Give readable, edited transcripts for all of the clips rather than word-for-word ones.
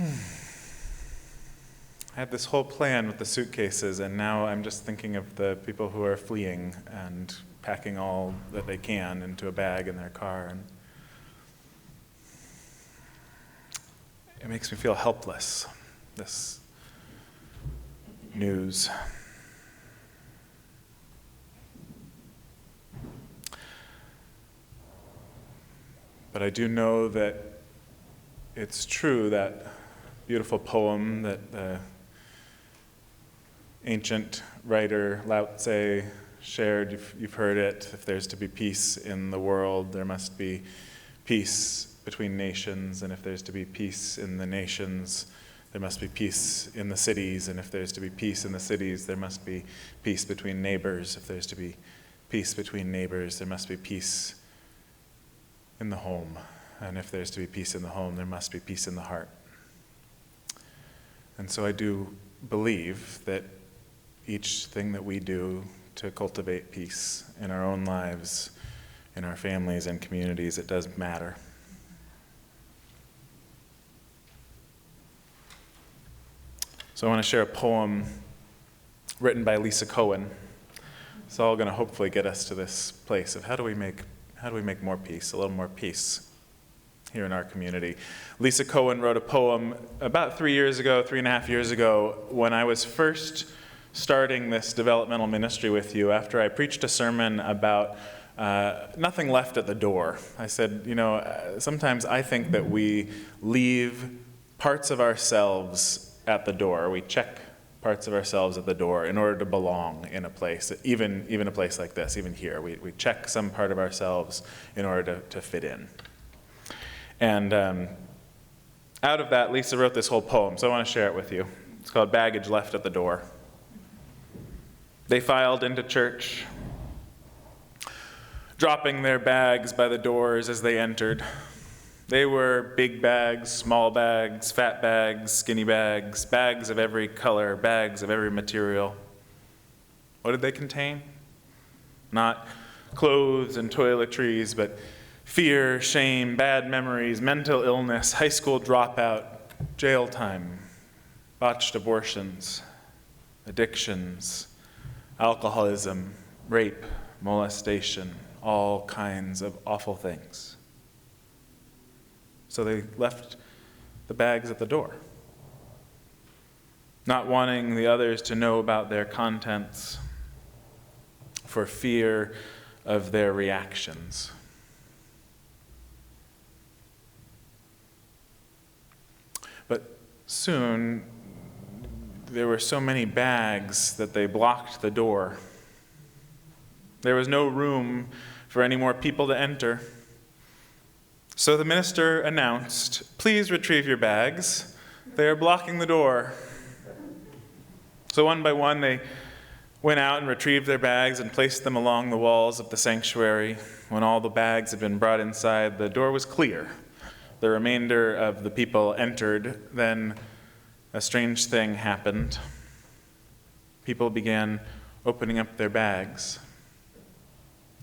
I had this whole plan with the suitcases, and now I'm just thinking of the people who are fleeing and packing all that they can into a bag in their car. And it makes me feel helpless, this news. But I do know that it's true, that beautiful poem that the ancient writer Lao Tse shared. You've heard it. If there's to be peace in the world, there must be peace between nations. And if there's to be peace in the nations, there must be peace in the cities. And if there's to be peace in the cities, there must be peace between neighbors. If there's to be peace between neighbors, there must be peace in the home. And if there's to be peace in the home, there must be peace in the heart. And so I do believe that each thing that we do to cultivate peace in our own lives, in our families and communities, it does matter. So I want to share a poem written by Lisa Cohen. It's all going to hopefully get us to this place of how do we make more peace, a little more peace here in our community. Lisa Cohen wrote a poem about 3.5 years ago, when I was first starting this developmental ministry with you, after I preached a sermon about nothing left at the door. I said, sometimes I think that we leave parts of ourselves at the door. We check parts of ourselves at the door in order to belong in a place, even a place like this, even here. We check some part of ourselves in order to fit in. And out of that, Lisa wrote this whole poem, so I want to share it with you. It's called Baggage Left at the Door. They filed into church, dropping their bags by the doors as they entered. They were big bags, small bags, fat bags, skinny bags, bags of every color, bags of every material. What did they contain? Not clothes and toiletries, but fear, shame, bad memories, mental illness, high school dropout, jail time, botched abortions, addictions, alcoholism, rape, molestation, all kinds of awful things. So they left the bags at the door, not wanting the others to know about their contents for fear of their reactions. But soon, there were so many bags that they blocked the door. There was no room for any more people to enter. So the minister announced, "Please retrieve your bags. They are blocking the door." So one by one, they went out and retrieved their bags and placed them along the walls of the sanctuary. When all the bags had been brought inside, the door was clear. The remainder of the people entered. Then a strange thing happened. People began opening up their bags,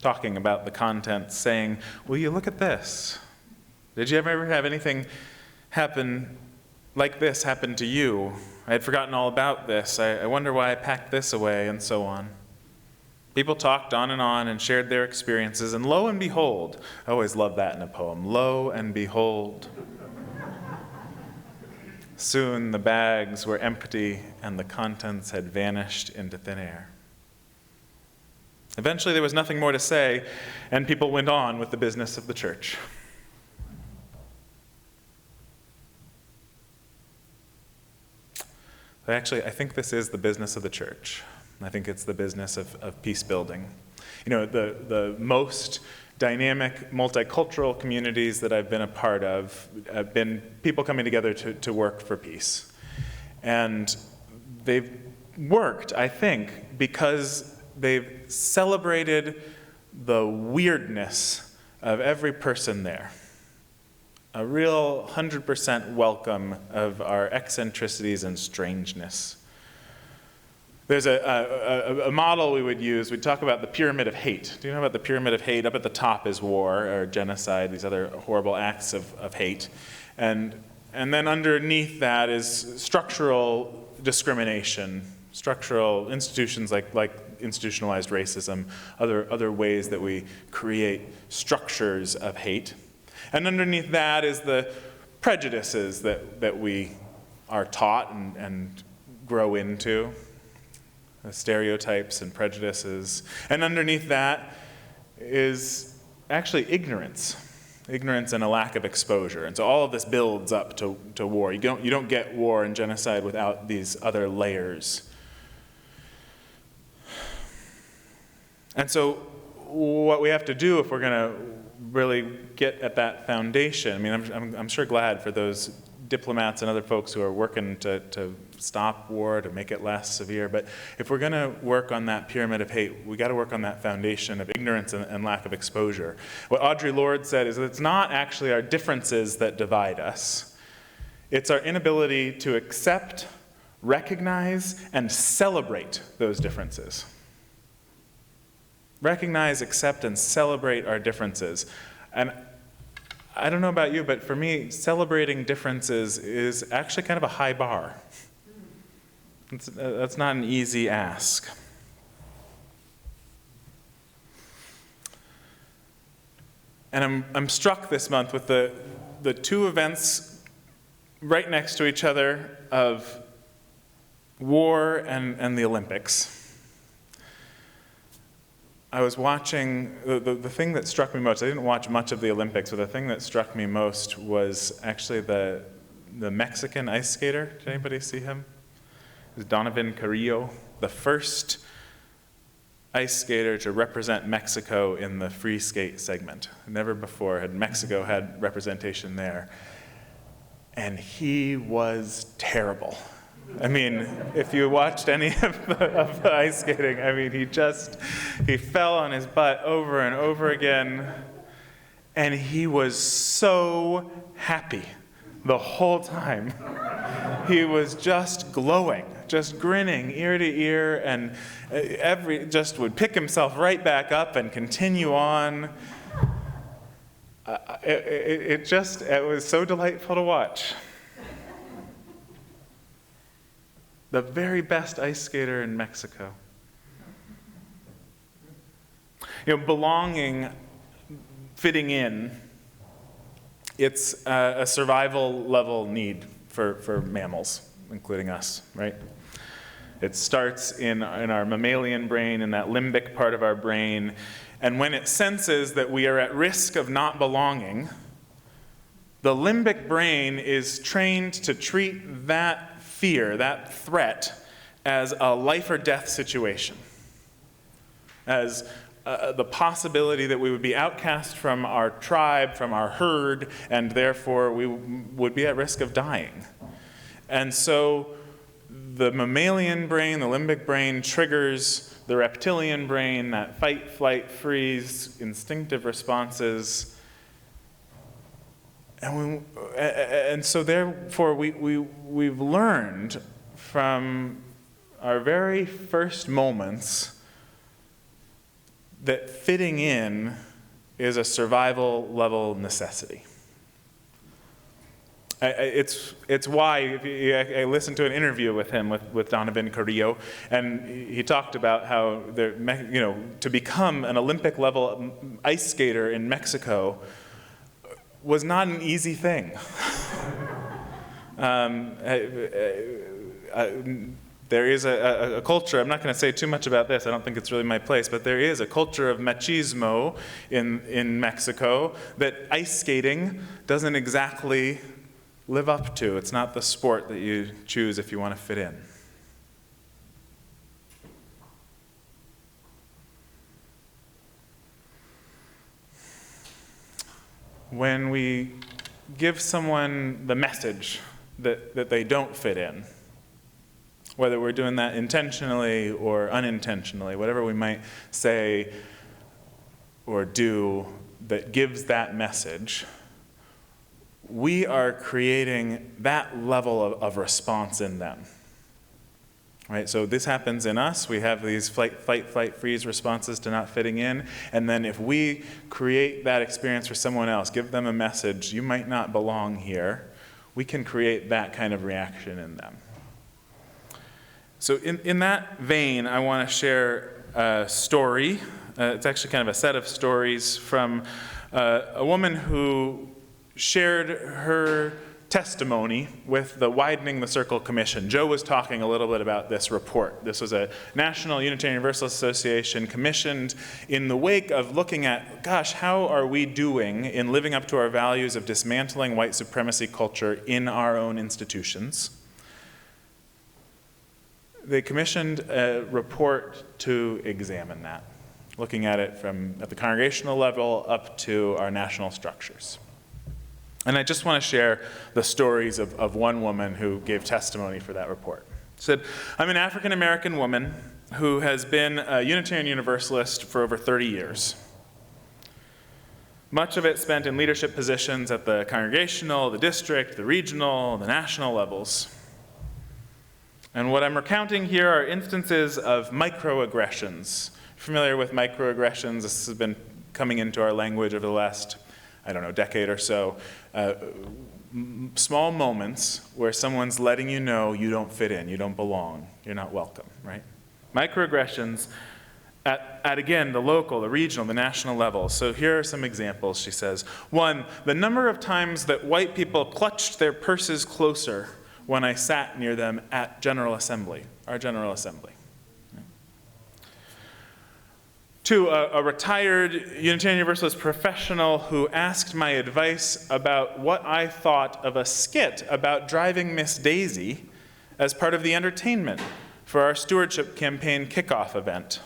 talking about the contents, saying, "Will you look at this? Did you ever have anything happen like this happen to you? I had forgotten all about this. I wonder why I packed this away," and so on. People talked on and shared their experiences, and lo and behold, I always love that in a poem, lo and behold, soon the bags were empty and the contents had vanished into thin air. Eventually there was nothing more to say, and people went on with the business of the church. I think this is the business of the church. I think it's the business of peace building. The most dynamic, multicultural communities that I've been a part of have been people coming together to work for peace. And they've worked, I think, because they've celebrated the weirdness of every person there. A real 100% welcome of our eccentricities and strangeness. There's a model we would use. We'd talk about the pyramid of hate. Do you know about the pyramid of hate? Up at the top is war or genocide, these other horrible acts of hate. And And then underneath that is structural discrimination, structural institutions like institutionalized racism, other ways that we create structures of hate. And underneath that is the prejudices that we are taught and grow into, the stereotypes and prejudices. And underneath that is actually ignorance and a lack of exposure. And so all of this builds up to war. You don't get war and genocide without these other layers. And so what we have to do if we're going to really get at that foundation, I mean, I'm sure glad for those diplomats and other folks who are working to stop war, to make it less severe. But if we're going to work on that pyramid of hate, we got to work on that foundation of ignorance and lack of exposure. What Audre Lorde said is that it's not actually our differences that divide us. It's our inability to accept, recognize, and celebrate those differences. Recognize, accept, and celebrate our differences. And I don't know about you, but for me, celebrating differences is actually kind of a high bar. That's not an easy ask. And I'm struck this month with the two events right next to each other of war and the Olympics. I was watching, the thing that struck me most, I didn't watch much of the Olympics, but the thing that struck me most was actually the Mexican ice skater. Did anybody see him? It was Donovan Carrillo, the first ice skater to represent Mexico in the free skate segment. Never before had Mexico had representation there. And he was terrible. I mean, if you watched any of the ice skating, I mean, he fell on his butt over and over again, and he was so happy the whole time. He was just glowing, just grinning ear to ear, and just would pick himself right back up and continue on. It was so delightful to watch. The very best ice skater in Mexico. Belonging, fitting in, it's a survival level need for mammals, including us, right? It starts in our mammalian brain, in that limbic part of our brain, and when it senses that we are at risk of not belonging, the limbic brain is trained to treat that fear, that threat, as a life or death situation, as the possibility that we would be outcast from our tribe, from our herd, and therefore we would be at risk of dying. And so the mammalian brain, the limbic brain, triggers the reptilian brain, that fight, flight, freeze, instinctive responses. And so therefore we've learned from our very first moments that fitting in is a survival level necessity. It's why I listened to an interview with him, with Donovan Carrillo, and he talked about how to become an Olympic level ice skater in Mexico was not an easy thing. There is a culture, I'm not going to say too much about this, I don't think it's really my place, but there is a culture of machismo in Mexico that ice skating doesn't exactly live up to. It's not the sport that you choose if you want to fit in. When we give someone the message that they don't fit in, whether we're doing that intentionally or unintentionally, whatever we might say or do that gives that message, we are creating that level of response in them. Right, so this happens in us. We have these fight, flight, freeze responses to not fitting in. And then if we create that experience for someone else, give them a message, you might not belong here, we can create that kind of reaction in them. So in that vein, I want to share a story. It's actually kind of a set of stories from a woman who shared her testimony with the Widening the Circle Commission. Joe was talking a little bit about this report. This was a National Unitarian Universalist Association commissioned in the wake of looking at, gosh, how are we doing in living up to our values of dismantling white supremacy culture in our own institutions? They commissioned a report to examine that, looking at it from at the congregational level up to our national structures. And I just want to share the stories of one woman who gave testimony for that report. She said, I'm an African-American woman who has been a Unitarian Universalist for over 30 years. Much of it spent in leadership positions at the congregational, the district, the regional, the national levels. And what I'm recounting here are instances of microaggressions. Familiar with microaggressions? This has been coming into our language over the last, decade or so. Small moments where someone's letting you know you don't fit in, you don't belong, you're not welcome, right? Microaggressions at again, the local, the regional, the national level. So here are some examples, she says. 1, the number of times that white people clutched their purses closer when I sat near them at General Assembly, our General Assembly. 2, a retired Unitarian Universalist professional who asked my advice about what I thought of a skit about driving Miss Daisy as part of the entertainment for our stewardship campaign kickoff event.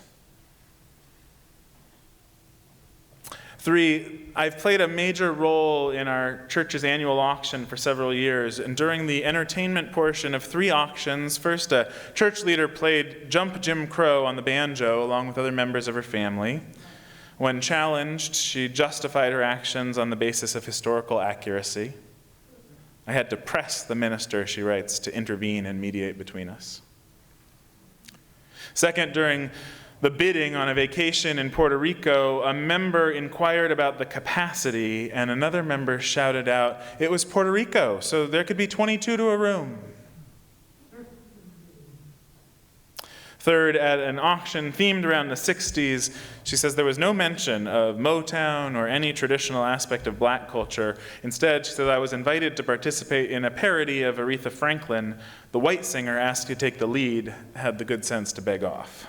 3, I've played a major role in our church's annual auction for several years, and during the entertainment portion of 3 auctions, first a church leader played Jump Jim Crow on the banjo along with other members of her family. When challenged, she justified her actions on the basis of historical accuracy. I had to press the minister, she writes, to intervene and mediate between us. Second, during the bidding on a vacation in Puerto Rico, a member inquired about the capacity, and another member shouted out, it was Puerto Rico, so there could be 22 to a room. Third, at an auction themed around the 60s, she says there was no mention of Motown or any traditional aspect of black culture. Instead, she said, I was invited to participate in a parody of Aretha Franklin. The white singer asked to take the lead, had the good sense to beg off.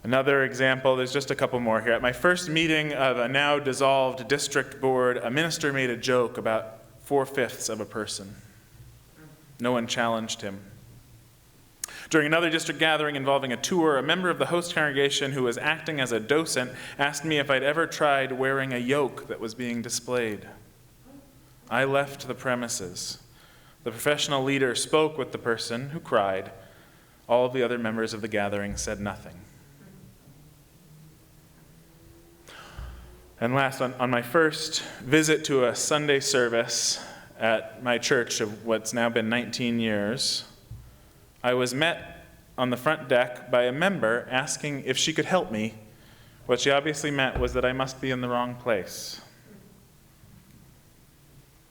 Another example, there's just a couple more here. At my first meeting of a now dissolved district board, a minister made a joke about 4/5 of a person. No one challenged him. During another district gathering involving a tour, a member of the host congregation who was acting as a docent asked me if I'd ever tried wearing a yoke that was being displayed. I left the premises. The professional leader spoke with the person who cried. All of the other members of the gathering said nothing. And last, on my first visit to a Sunday service at my church of what's now been 19 years, I was met on the front deck by a member asking if she could help me. What she obviously meant was that I must be in the wrong place.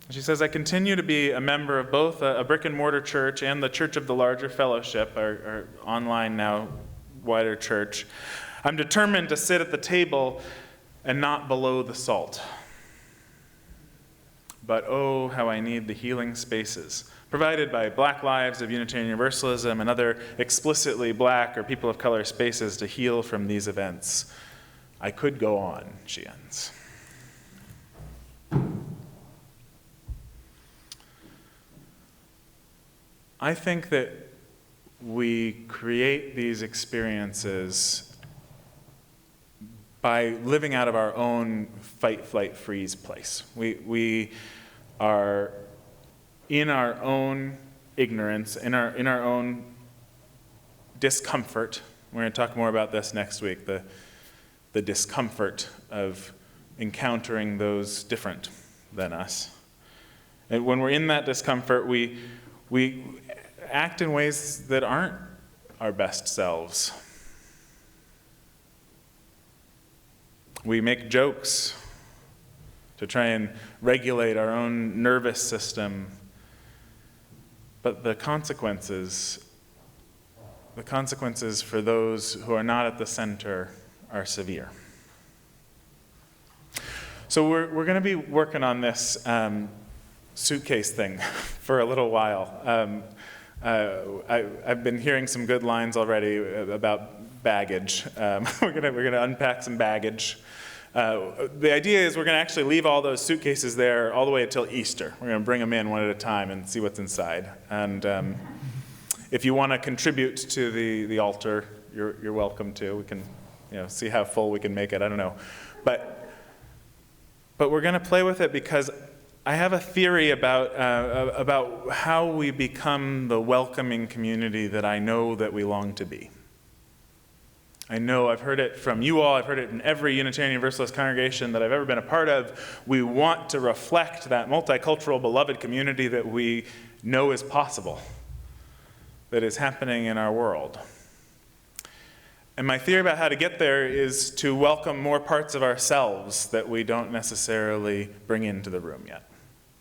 She says, I continue to be a member of both a brick and mortar church and the Church of the Larger Fellowship, our online now wider church. I'm determined to sit at the table and not below the salt. But oh, how I need the healing spaces provided by Black Lives of Unitarian Universalism and other explicitly black or people of color spaces to heal from these events. I could go on, she ends. I think that we create these experiences by living out of our own fight, flight, freeze place. We are in our own ignorance, in our own discomfort. We're going to talk more about this next week, the discomfort of encountering those different than us. And when we're in that discomfort, we act in ways that aren't our best selves. We make jokes. to try and regulate our own nervous system. But the consequences for those who are not at the center are severe. So we're going to be working on this suitcase thing for a little while. I've been hearing some good lines already about baggage. We're gonna unpack some baggage. The idea is we're going to actually leave all those suitcases there all the way until Easter. We're going to bring them in one at a time and see what's inside. And if you want to contribute to the altar, you're welcome to. We can, see how full we can make it. I don't know, but we're going to play with it because I have a theory about how we become the welcoming community that I know that we long to be. I know I've heard it from you all. I've heard it in every Unitarian Universalist congregation that I've ever been a part of. We want to reflect that multicultural, beloved community that we know is possible, that is happening in our world. And my theory about how to get there is to welcome more parts of ourselves that we don't necessarily bring into the room yet.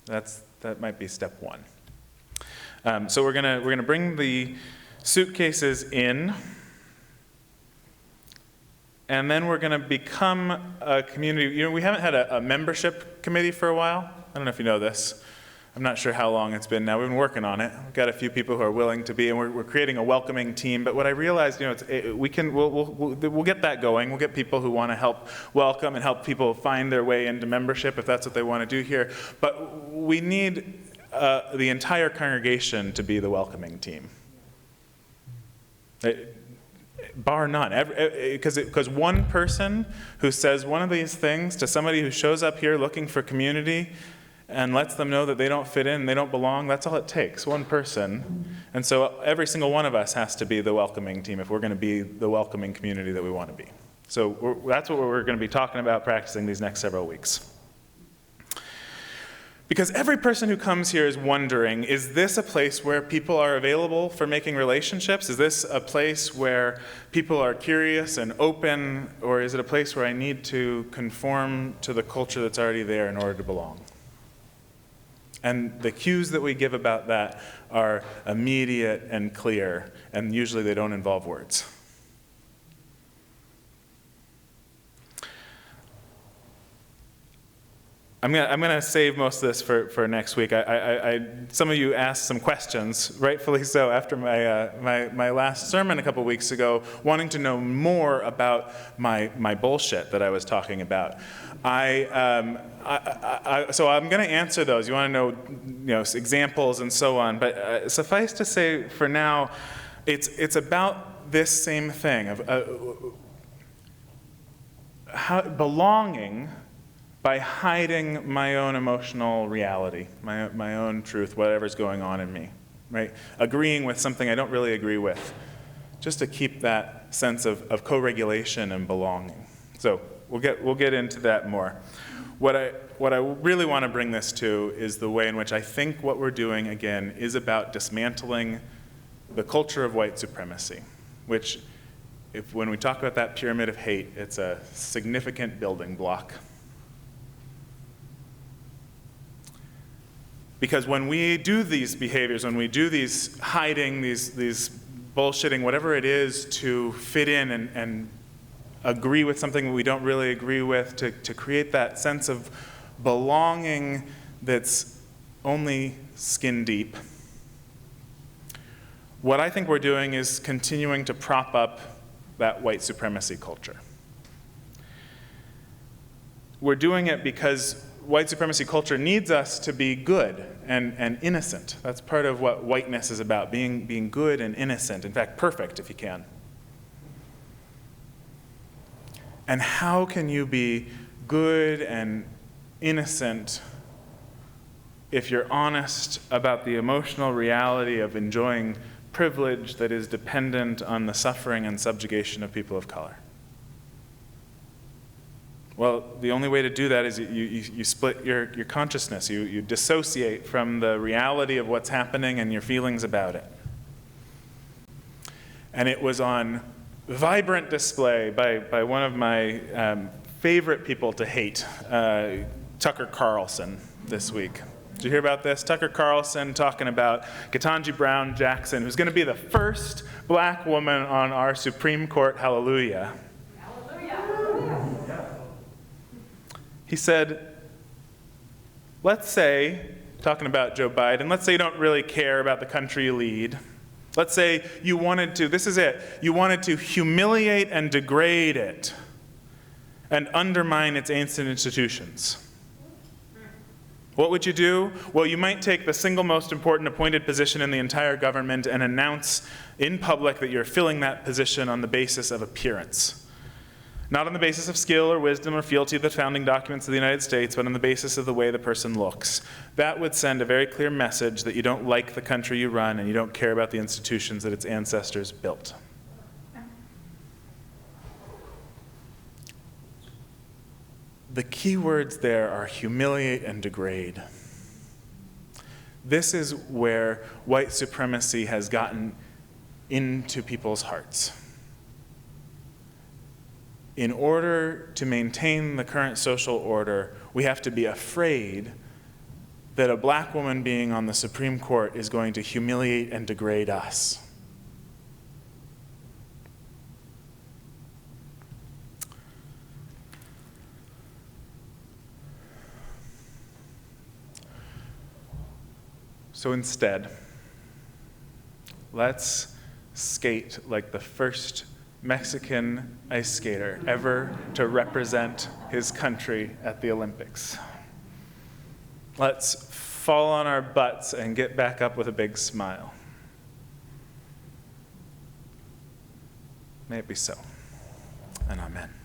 That might be step one. So we're gonna bring the suitcases in, and then we're gonna become a community. We haven't had a membership committee for a while. I don't know if you know this. I'm not sure how long it's been now. We've been working on it. We've got a few people who are willing to be, and we're creating a welcoming team. But what I realized, we'll get that going. We'll get people who want to help welcome and help people find their way into membership if that's what they want to do here. But we need the entire congregation to be the welcoming team, bar none. Because one person who says one of these things to somebody who shows up here looking for community and lets them know that they don't fit in, they don't belong, that's all it takes, one person. And so every single one of us has to be the welcoming team if we're going to be the welcoming community that we want to be. So that's what we're going to be talking about, practicing these next several weeks. Because every person who comes here is wondering, is this a place where people are available for making relationships? Is this a place where people are curious and open? Or is it a place where I need to conform to the culture that's already there in order to belong? And the cues that we give about that are immediate and clear, and usually they don't involve words. I'm gonna save most of this for next week. Some of you asked some questions, rightfully so, after my last sermon a couple weeks ago, wanting to know more about my bullshit that I was talking about. So I'm going to answer those. You want to know, examples and so on. But suffice to say, for now, it's about this same thing of belonging by hiding my own emotional reality, my own truth, whatever's going on in me, right? Agreeing with something I don't really agree with, just to keep that sense of co-regulation and belonging. So we'll get into that more. What I really want to bring this to is the way in which I think what we're doing, again, is about dismantling the culture of white supremacy, which, when we talk about that pyramid of hate, it's a significant building block. Because when we do these behaviors, when we do these hiding, these bullshitting, whatever it is to fit in and agree with something we don't really agree with, to create that sense of belonging that's only skin deep, what I think we're doing is continuing to prop up that white supremacy culture. We're doing it because white supremacy culture needs us to be good and innocent. That's part of what whiteness is about, being good and innocent, in fact, perfect if you can. And how can you be good and innocent if you're honest about the emotional reality of enjoying privilege that is dependent on the suffering and subjugation of people of color? Well, the only way to do that is you split your consciousness. You dissociate from the reality of what's happening and your feelings about it. And it was on vibrant display by one of my favorite people to hate, Tucker Carlson this week. Did you hear about this? Tucker Carlson talking about Ketanji Brown Jackson, who's going to be the first black woman on our Supreme Court. Hallelujah. Hallelujah. He said, let's say, talking about Joe Biden, let's say you don't really care about the country you lead. Let's say you wanted to, this is it, you wanted to humiliate and degrade it and undermine its ancient institutions. What would you do? Well, you might take the single most important appointed position in the entire government and announce in public that you're filling that position on the basis of appearance. Not on the basis of skill or wisdom or fealty to the founding documents of the United States, but on the basis of the way the person looks. That would send a very clear message that you don't like the country you run and you don't care about the institutions that its ancestors built. The key words there are humiliate and degrade. This is where white supremacy has gotten into people's hearts. In order to maintain the current social order, we have to be afraid that a black woman being on the Supreme Court is going to humiliate and degrade us. So instead, let's skate like the first Mexican ice skater ever to represent his country at the Olympics. Let's fall on our butts and get back up with a big smile. May it be so, and amen.